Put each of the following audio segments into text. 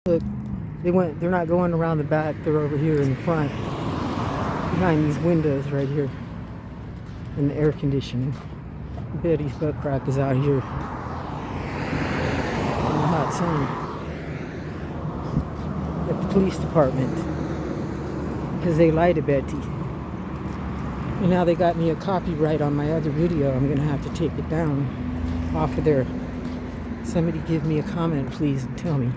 Look, they're not going around the back, they're over here in the front, behind these windows right here, in the air conditioning. Betty's butt crack is out here in the hot sun at the police department because they lied to Betty. And now they got me a copyright on my other video. I'm gonna have to take it down off of there. Somebody give me a comment, please, and tell me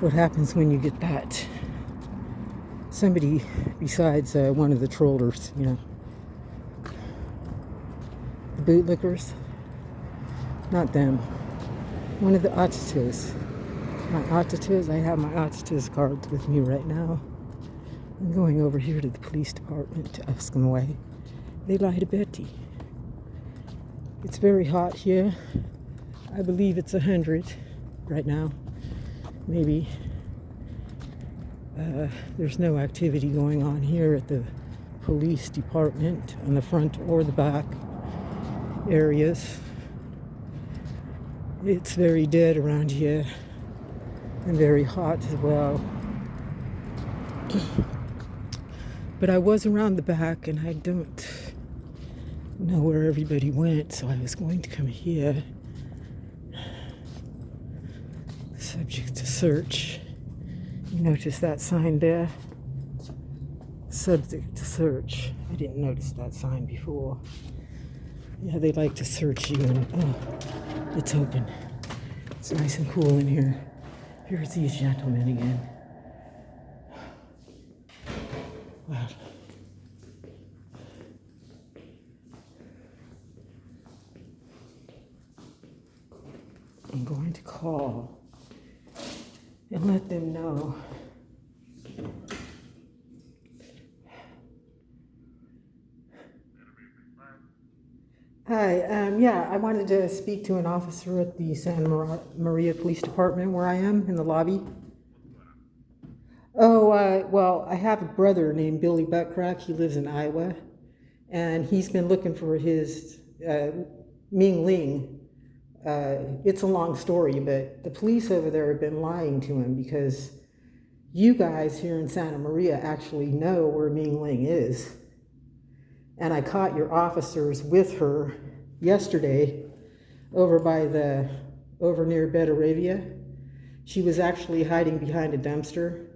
what happens when you get that. Somebody besides one of the trollers, you know. The bootlickers. Not them. One of the autistas. My autistas, I have my autistas cards with me right now. I'm going over here to the police department to ask them why they lie to Betty. It's very hot here. I believe it's 100 right now. Maybe. There's no activity going on here at the police department on the front or the back areas. It's very dead around here and very hot as well. But I was around the back and I don't know where everybody went, so I was going to come here. Subject to search. You notice that sign there? Subject to search. I didn't notice that sign before. Yeah, they like to search you and it's open. It's nice and cool in here. Here's these gentlemen again. Wow. I'm going to call and let them know. Hi, yeah, I wanted to speak to an officer at the Santa Maria Police Department where I am in the lobby. Oh, well, I have a brother named Billy Buttcrack. He lives in Iowa, and he's been looking for his Ming Ling. It's a long story, but the police over there have been lying to him because you guys here in Santa Maria actually know where Ming Ling is. And I caught your officers with her yesterday over near Betaravia. She was actually hiding behind a dumpster,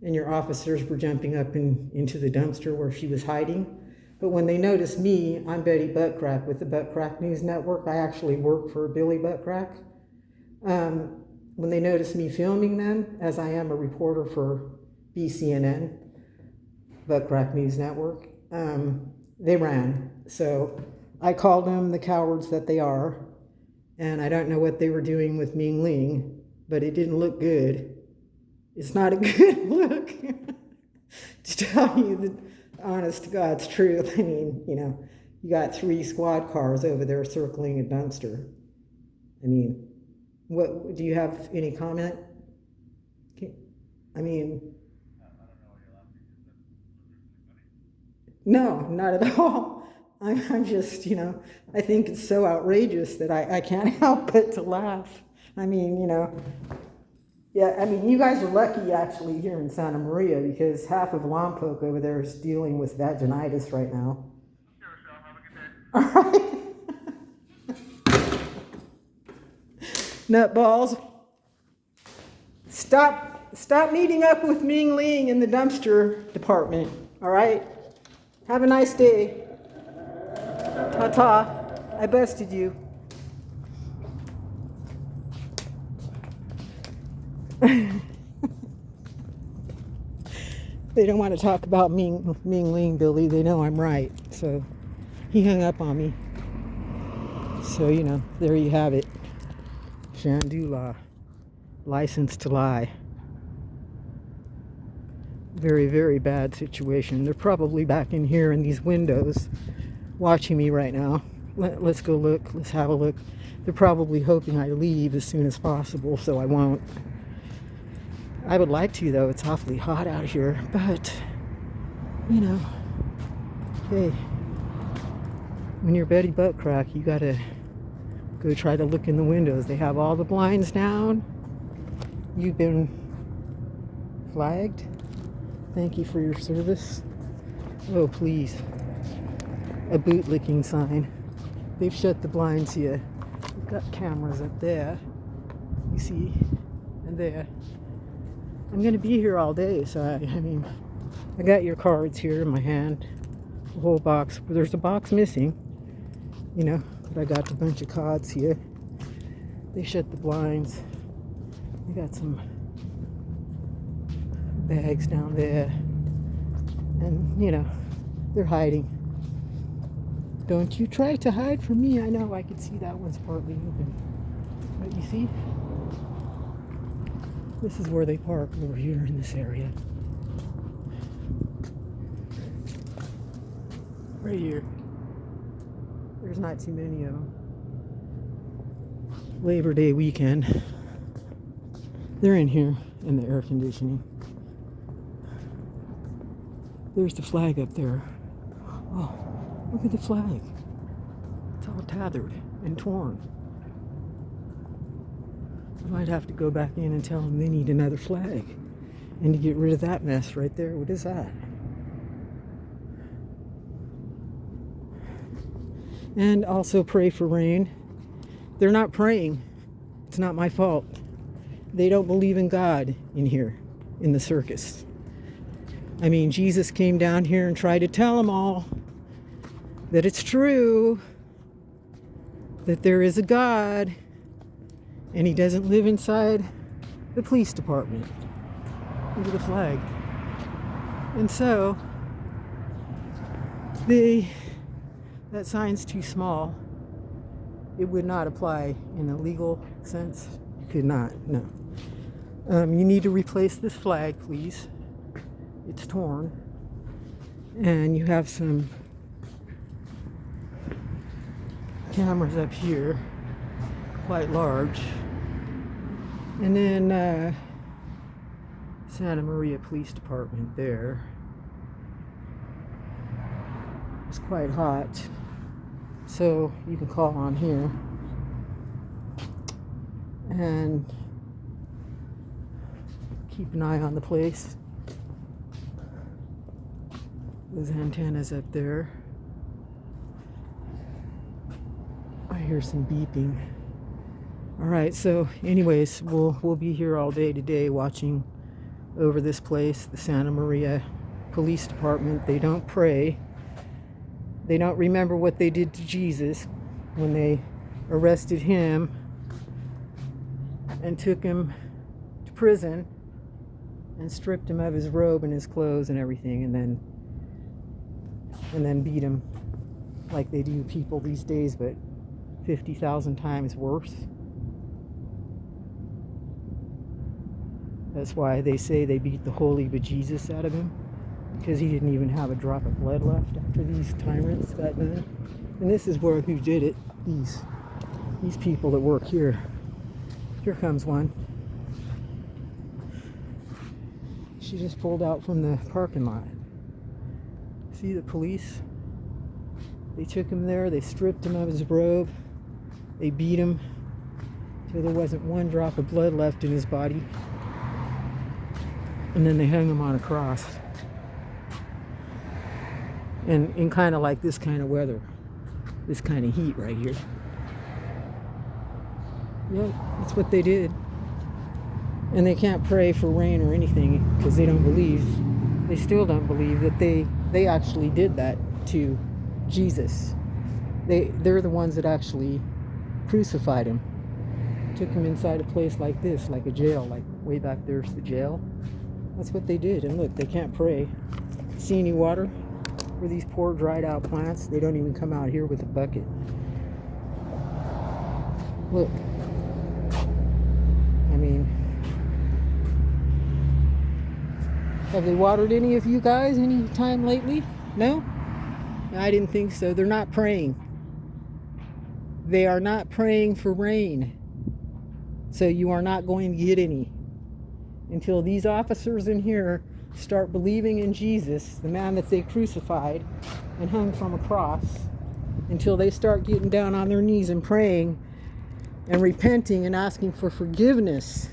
and your officers were jumping up into the dumpster where she was hiding. But when they noticed me, I'm Betty Buttcrack with the Buttcrack News Network. I actually work for Billy Buttcrack. When they noticed me filming them, as I am a reporter for BCNN, Buttcrack News Network, they ran. So I called them the cowards that they are, and I don't know what they were doing with Ming Ling, but it didn't look good. It's not a good look. To tell you the honest to God's truth, I mean, you know, you got 3 squad cars over there circling a dumpster. I mean, what do you have any comment? I mean, no, not at all. I'm just, you know, I think it's so outrageous that I can't help but to laugh. I mean, you know, yeah, I mean, you guys are lucky actually here in Santa Maria because half of Lompoc over there is dealing with vaginitis right now. Sure, have a good day. All right. Nutballs. Stop meeting up with Ming Ling in the dumpster department, all right? Have a nice day. Ta-ta. I busted you. They don't want to talk about Ming Ling, Billy. They know I'm right. So he hung up on me. So, you know, there you have it. Shandula. License to lie. Very, very bad situation. They're probably back in here in these windows watching me right now. Let's go look. Let's have a look. They're probably hoping I leave as soon as possible, so I won't. I would like to, though. It's awfully hot out here, but, you know, hey, when you're Betty Buttcrack, you gotta go try to look in the windows. They have all the blinds down. You've been flagged. Thank you for your service. Oh, please. A bootlicking sign. They've shut the blinds here. We've got cameras up there. You see? And there. I'm going to be here all day, so I got your cards here in my hand. The whole box. There's a box missing, but I got a bunch of cards here. They shut the blinds. They got some bags down there. And, they're hiding. Don't you try to hide from me. I know I could see that one's partly open. But you see? This is where they park over here in this area. Right here. There's not too many of them. Labor Day weekend. They're in here in the air conditioning. There's the flag up there. Oh, look at the flag. It's all tattered and torn. I might have to go back in and tell them they need another flag. And to get rid of that mess right there. What is that? And also pray for rain. They're not praying. It's not my fault. They don't believe in God in here, in the circus. Jesus came down here and tried to tell them all that it's true, that there is a God, and he doesn't live inside the police department. Look at the flag. And so, that sign's too small. It would not apply in a legal sense. You could not, no. You need to replace this flag, please. It's torn. And you have some cameras up here, quite large. And then Santa Maria Police Department there. It's quite hot, so you can call on here. And keep an eye on the place. Those antennas up there. I hear some beeping. All right, so anyways, we'll be here all day today watching over this place, the Santa Maria Police Department. They don't pray. They don't remember what they did to Jesus when they arrested him and took him to prison and stripped him of his robe and his clothes and everything, and then beat him like they do people these days, but 50,000 times worse. That's why they say they beat the holy bejesus out of him, because he didn't even have a drop of blood left after these tyrants got done. And this is who did it. These people that work here. Here comes one. She just pulled out from the parking lot. See the police? They took him there, they stripped him of his robe, they beat him till there wasn't one drop of blood left in his body. And then they hung him on a cross. And in kind of like this kind of weather, this kind of heat right here. Yeah, that's what they did. And they can't pray for rain or anything because they don't believe, they still don't believe that they actually did that to Jesus. They're the ones that actually crucified him. Took him inside a place like this, like a jail, like way back there's the jail. That's what they did. And look, they can't pray. See any water? For these poor dried out plants, they don't even come out here with a bucket. Look. Have they watered any of you guys any time lately? No? I didn't think so. They're not praying. They are not praying for rain. So you are not going to get any until these officers in here start believing in Jesus, the man that they crucified and hung from a cross, until they start getting down on their knees and praying and repenting and asking for forgiveness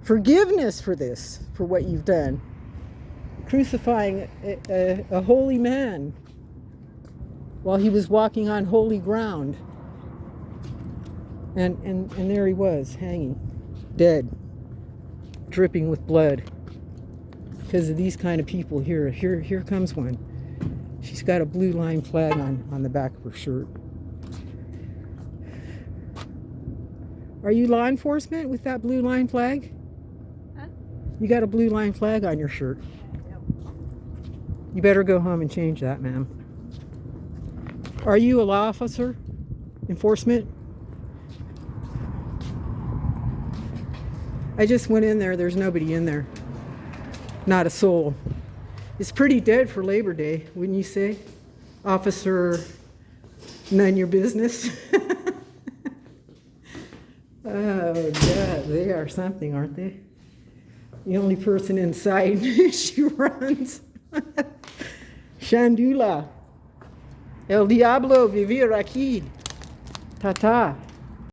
forgiveness for this, for what you've done. Crucifying a holy man while he was walking on holy ground. And there he was, hanging, dead, dripping with blood. Because of these kind of people here. Here comes one. She's got a blue line flag on the back of her shirt. Are you law enforcement with that blue line flag? Huh? You got a blue line flag on your shirt. Yep. You better go home and change that, ma'am. Are you a law officer? Enforcement? I just went in there. There's nobody in there. Not a soul. It's pretty dead for Labor Day, wouldn't you say? Officer, none your business. Oh, God, they are something, aren't they? The only person inside, she runs. Shandula. El diablo vivir aquí. Tata.